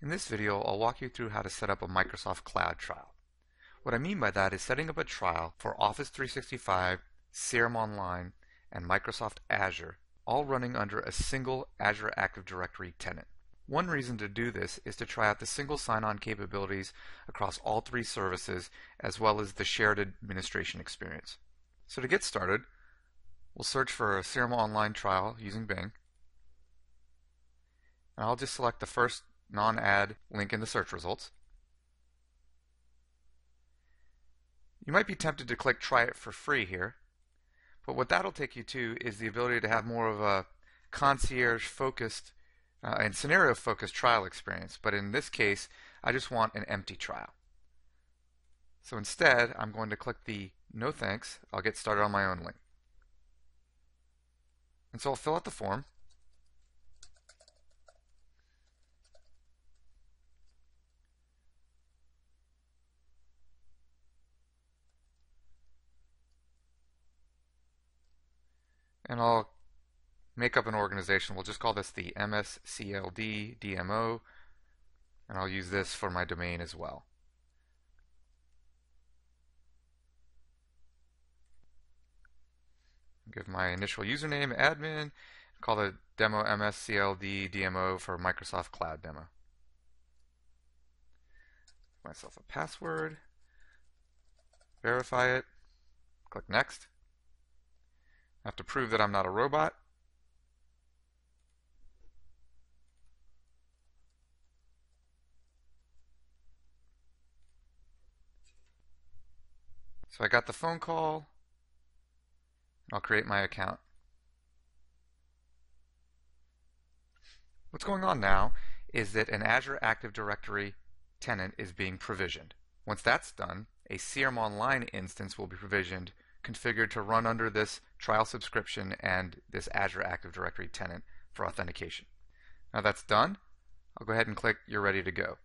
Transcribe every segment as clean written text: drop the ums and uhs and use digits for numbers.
In this video, I'll walk you through how to set up a Microsoft Cloud trial. What I mean by that is setting up a trial for Office 365, CRM Online, and Microsoft Azure, all running under a single Azure Active Directory tenant. One reason to do this is to try out the single sign-on capabilities across all three services, as well as the shared administration experience. So to get started, we'll search for a CRM Online trial using Bing. And I'll just select the first non-ad link in the search results. You might be tempted to click try it for free here, but what that'll take you to is the ability to have more of a concierge focused and scenario focused trial experience. But in this case, I just want an empty trial. So instead, I'm going to click the no thanks, I'll get started on my own link. And so I'll fill out the form. And I'll make up an organization. We'll just call this the MSCLD DMO, and I'll use this for my domain as well. Give my initial username admin, call the demo MSCLD DMO for Microsoft Cloud Demo. Give myself a password, verify it, click Next. I have to prove that I'm not a robot. So I got the phone call. I'll create my account. What's going on now is that an Azure Active Directory tenant is being provisioned. Once that's done, a CRM Online instance will be provisioned, configured to run under this trial subscription and this Azure Active Directory tenant for authentication. Now that's done, I'll go ahead and click You're ready to go.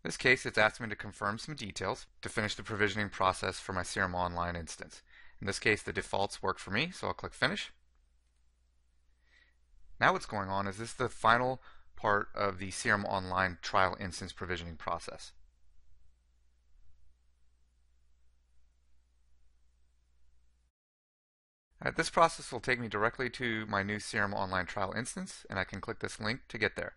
In this case, it's asked me to confirm some details to finish the provisioning process for my CRM Online instance. In this case, the defaults work for me, so I'll click Finish. Now what's going on is this is the final part of the CRM Online trial instance provisioning process. This process will take me directly to my new CRM Online trial instance, and I can click this link to get there.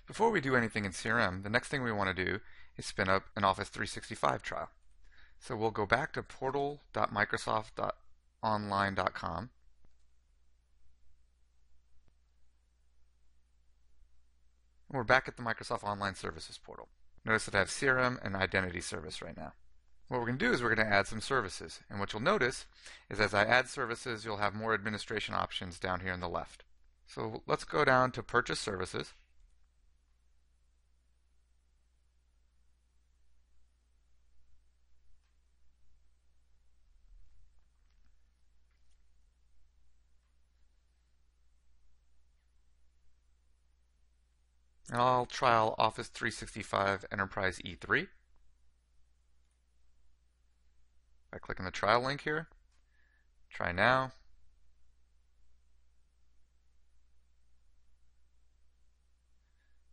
Before we do anything in CRM, the next thing we want to do is spin up an Office 365 trial. So we'll go back to portal.microsoft.online.com. We're back at the Microsoft Online Services portal. Notice that I have CRM and Identity Service right now. What we're going to do is we're going to add some services. And what you'll notice is as I add services, you'll have more administration options down here on the left. So let's go down to Purchase Services. And I'll trial Office 365 Enterprise E3 by clicking the trial link here. Try now.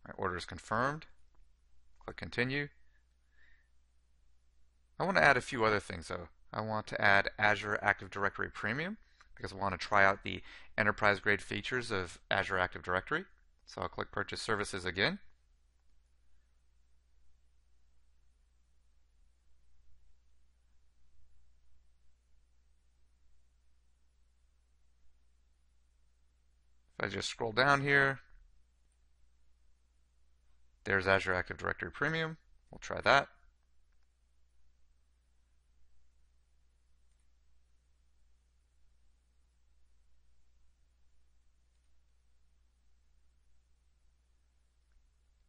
My order is confirmed. Click Continue. I want to add a few other things though. I want to add Azure Active Directory Premium because I want to try out the enterprise grade features of Azure Active Directory. So I'll click Purchase Services again. If I just scroll down here, there's Azure Active Directory Premium. We'll try that.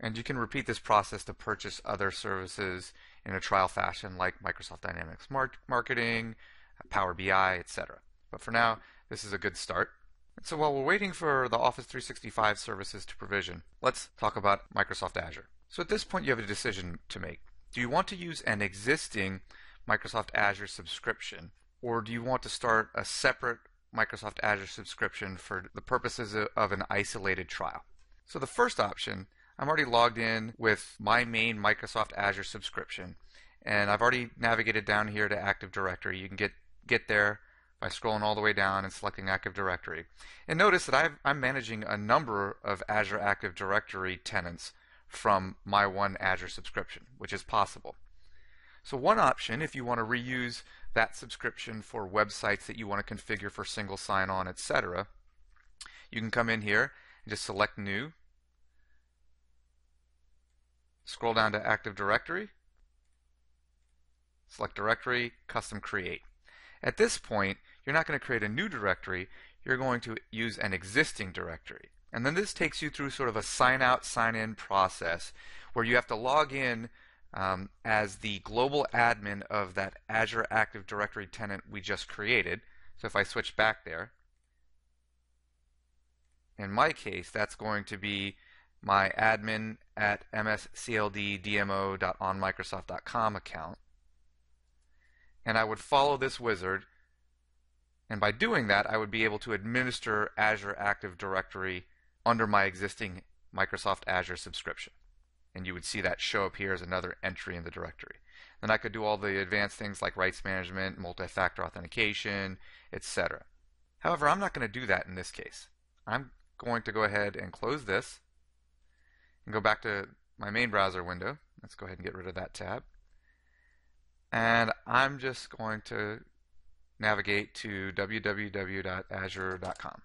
And you can repeat this process to purchase other services in a trial fashion like Microsoft Dynamics Marketing, Power BI, etc. But for now, this is a good start. And so while we're waiting for the Office 365 services to provision, let's talk about Microsoft Azure. So at this point you have a decision to make. Do you want to use an existing Microsoft Azure subscription, or do you want to start a separate Microsoft Azure subscription for the purposes of an isolated trial? So the first option, I'm already logged in with my main Microsoft Azure subscription, and I've already navigated down here to Active Directory. You can get there by scrolling all the way down and selecting Active Directory. And notice that I'm managing a number of Azure Active Directory tenants from my one Azure subscription, which is possible. So one option, if you want to reuse that subscription for websites that you want to configure for single sign-on, etc., you can come in here and just select New, scroll down to Active Directory, select Directory, Custom Create. At this point, you're not going to create a new directory, you're going to use an existing directory. And then this takes you through sort of a sign out, sign in process where you have to log in as the global admin of that Azure Active Directory tenant we just created. So if I switch back there, in my case, that's going to be my admin at msclddmo.onmicrosoft.com account. And I would follow this wizard, and by doing that I would be able to administer Azure Active Directory under my existing Microsoft Azure subscription. And you would see that show up here as another entry in the directory. Then I could do all the advanced things like rights management, multi-factor authentication, etc. However, I'm not going to do that in this case. I'm going to go ahead and close this and go back to my main browser window. Let's go ahead and get rid of that tab. And I'm just going to navigate to www.azure.com.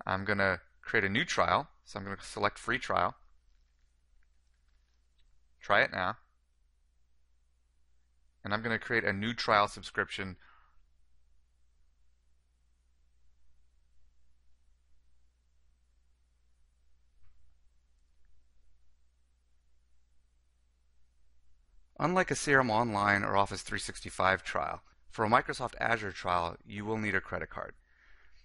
I'm going to create a new trial, so I'm going to select free trial. Try it now. And I'm going to create a new trial subscription. Unlike a CRM Online or Office 365 trial, for a Microsoft Azure trial, you will need a credit card.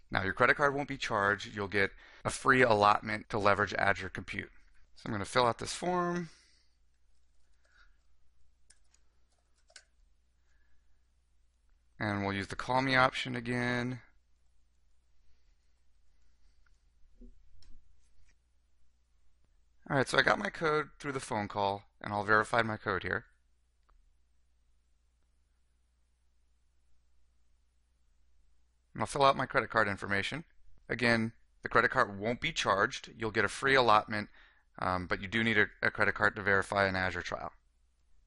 Now, your credit card won't be charged. You'll get a free allotment to leverage Azure Compute. So I'm going to fill out this form. And we'll use the call me option again. Alright, so I got my code through the phone call, and I'll verify my code here. And I'll fill out my credit card information. Again, the credit card won't be charged. You'll get a free allotment, but you do need a credit card to verify an Azure trial.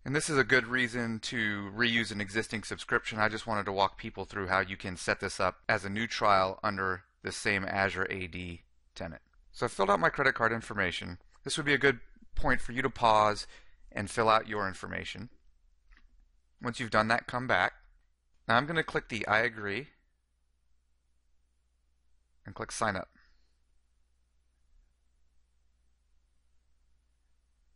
And this is a good reason to reuse an existing subscription. I just wanted to walk people through how you can set this up as a new trial under the same Azure AD tenant. So I've filled out my credit card information. This would be a good point for you to pause and fill out your information. Once you've done that, come back. Now I'm going to click the I agree and click sign up.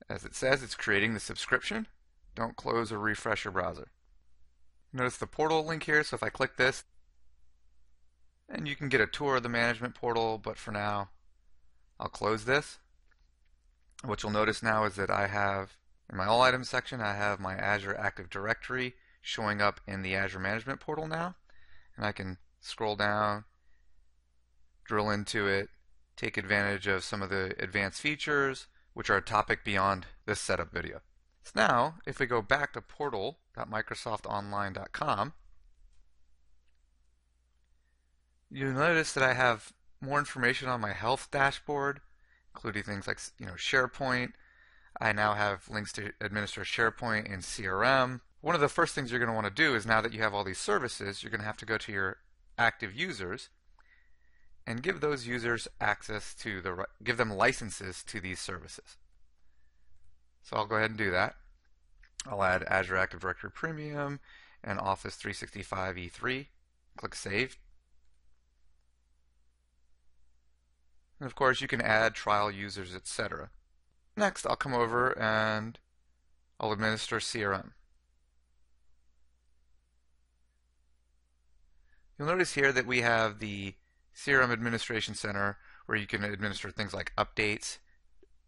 As it says, it's creating the subscription. Don't close or refresh your browser. Notice the portal link here, so if I click this, and you can get a tour of the management portal, but for now, I'll close this. What you'll notice now is that I have, in my All Items section, I have my Azure Active Directory showing up in the Azure Management Portal now, and I can scroll down, drill into it, take advantage of some of the advanced features, which are a topic beyond this setup video. So now, if we go back to portal.microsoftonline.com, you'll notice that I have more information on my health dashboard, including things like SharePoint. I now have links to administer SharePoint and CRM. One of the first things you're going to want to do is, now that you have all these services, you're going to have to go to your active users and give those users access to give them licenses to these services. So I'll go ahead and do that. I'll add Azure Active Directory Premium and Office 365 E3. Click Save. And of course, you can add trial users, etc. Next, I'll come over and I'll administer CRM. You'll notice here that we have the CRM Administration Center, where you can administer things like updates,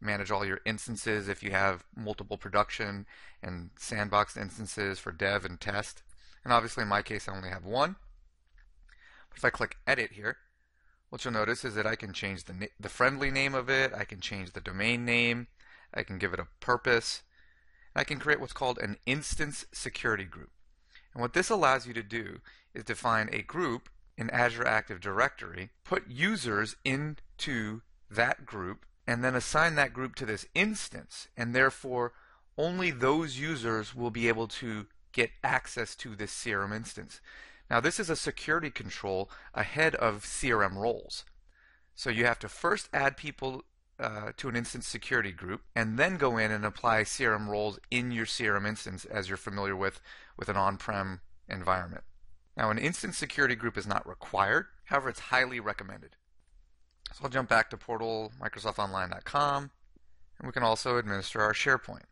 manage all your instances if you have multiple production and sandboxed instances for dev and test. And obviously in my case I only have one. But if I click edit here, what you'll notice is that I can change the friendly name of it, I can change the domain name, I can give it a purpose, and I can create what's called an instance security group. And what this allows you to do is define a group in Azure Active Directory, put users into that group, and then assign that group to this instance, and therefore only those users will be able to get access to this CRM instance. Now this is a security control ahead of CRM roles. So you have to first add people to an instance security group and then go in and apply CRM roles in your CRM instance as you're familiar with an on-prem environment. Now an instance security group is not required, however it's highly recommended. So I'll jump back to portal microsoftonline.com and we can also administer our SharePoint.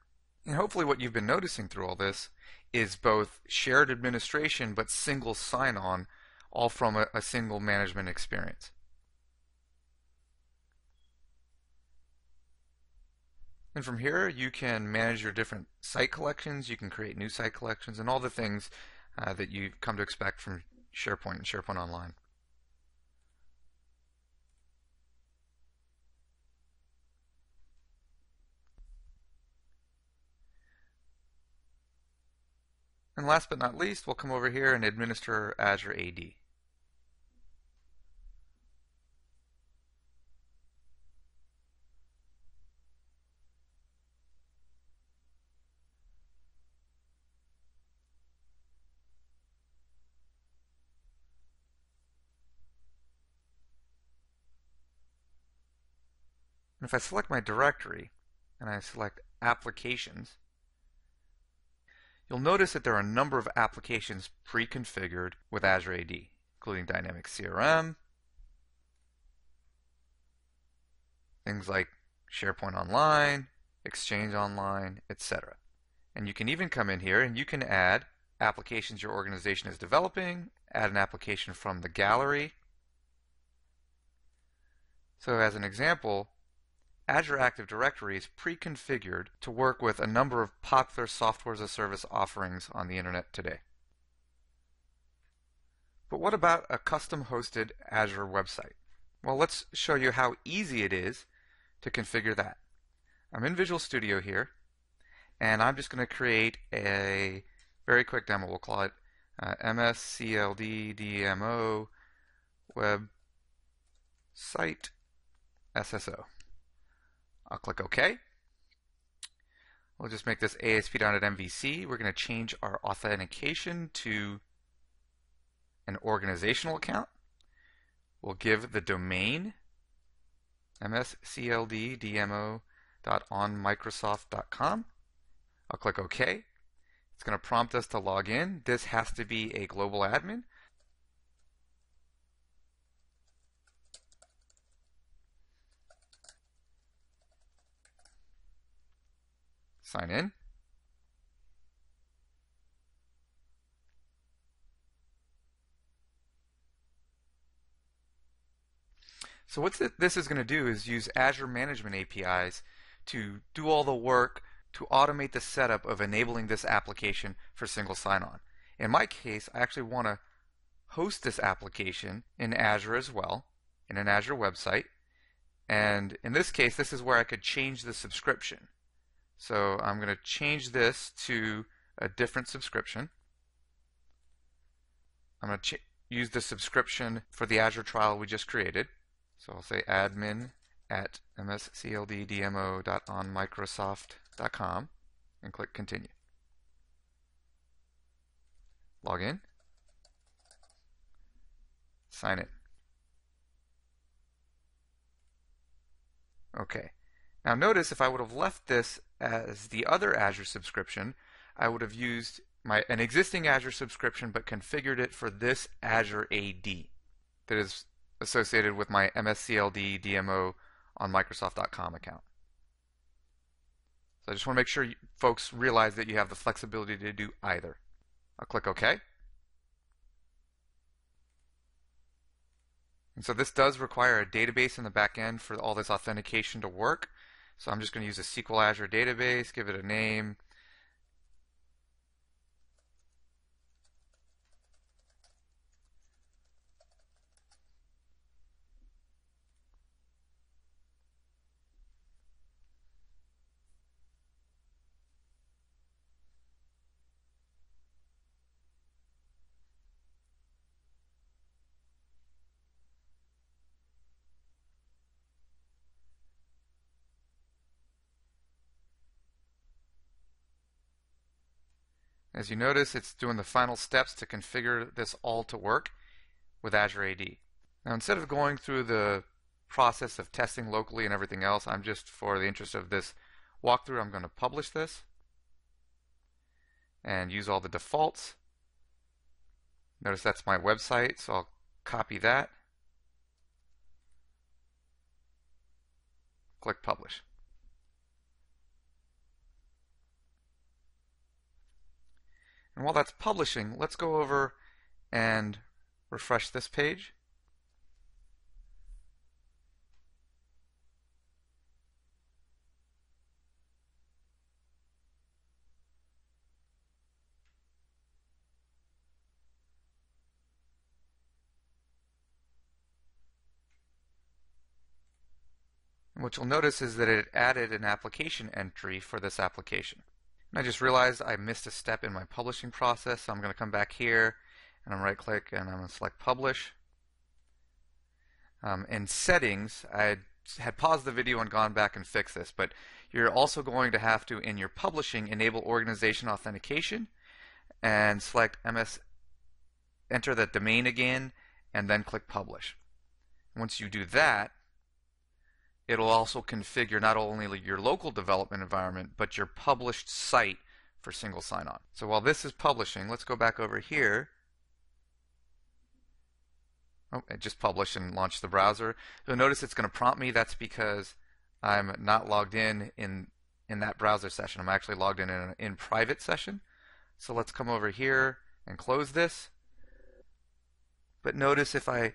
And hopefully what you've been noticing through all this is both shared administration but single sign-on, all from a single management experience. And from here you can manage your different site collections, you can create new site collections, and all the things that you've come to expect from SharePoint and SharePoint Online. And last but not least, we'll come over here and administer Azure AD. And if I select my directory and I select applications, you'll notice that there are a number of applications pre-configured with Azure AD, including Dynamic CRM, things like SharePoint Online, Exchange Online, etc. And you can even come in here and you can add applications your organization is developing, add an application from the gallery. So as an example, Azure Active Directory is pre-configured to work with a number of popular software as a service offerings on the internet today. But what about a custom hosted Azure website? Well, let's show you how easy it is to configure that. I'm in Visual Studio here, and I'm just going to create a very quick demo. We'll call it MSCLD-DMO website SSO. I'll click OK. We'll just make this ASP.NET MVC. We're going to change our authentication to an organizational account. We'll give the domain msclddmo.onmicrosoft.com. I'll click OK. It's going to prompt us to log in. This has to be a global admin. Sign in. So what this is going to do is use Azure Management APIs to do all the work to automate the setup of enabling this application for single sign-on. In my case, I actually want to host this application in Azure as well, in an Azure website. And in this case, this is where I could change the subscription. So I'm going to change this to a different subscription. I'm going to use the subscription for the Azure trial we just created. So I'll say admin at msclddmo.onmicrosoft.com and click continue. Log in. Sign in. Okay. Now notice if I would have left this as the other Azure subscription, I would have used an existing Azure subscription but configured it for this Azure AD that is associated with my MSCLD-DMO on Microsoft.com account. So I just want to make sure folks realize that you have the flexibility to do either. I'll click OK. And so this does require a database in the back end for all this authentication to work. So I'm just going to use a SQL Azure database, give it a name. As you notice, it's doing the final steps to configure this all to work with Azure AD. Now, instead of going through the process of testing locally and everything else, I'm just, for the interest of this walkthrough, I'm going to publish this and use all the defaults. Notice that's my website, so I'll copy that. Click Publish. And while that's publishing, let's go over and refresh this page. And what you'll notice is that it added an application entry for this application. And I just realized I missed a step in my publishing process, so I'm going to come back here and I'm right click and I'm going to select Publish. In Settings, I had paused the video and gone back and fixed this, but you're also going to have to, in your publishing, enable organization authentication and select MS, enter the domain again, and then click Publish. Once you do that, it'll also configure not only your local development environment, but your published site for single sign-on. So while this is publishing, let's go back over here. Oh, it just published and launched the browser. You'll notice it's going to prompt me. That's because I'm not logged in that browser session. I'm actually logged in an private session. So let's come over here and close this. But notice if I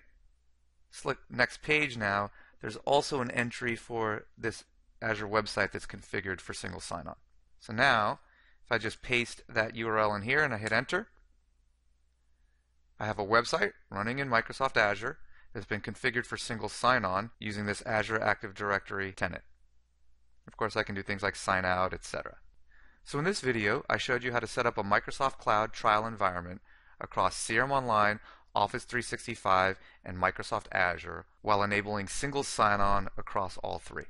select next page now, there's also an entry for this Azure website that's configured for single sign-on. So now, if I just paste that URL in here and I hit enter, I have a website running in Microsoft Azure that's been configured for single sign-on using this Azure Active Directory tenant. Of course, I can do things like sign out, etc. So in this video, I showed you how to set up a Microsoft Cloud trial environment across CRM Online, Office 365, and Microsoft Azure while enabling single sign-on across all three.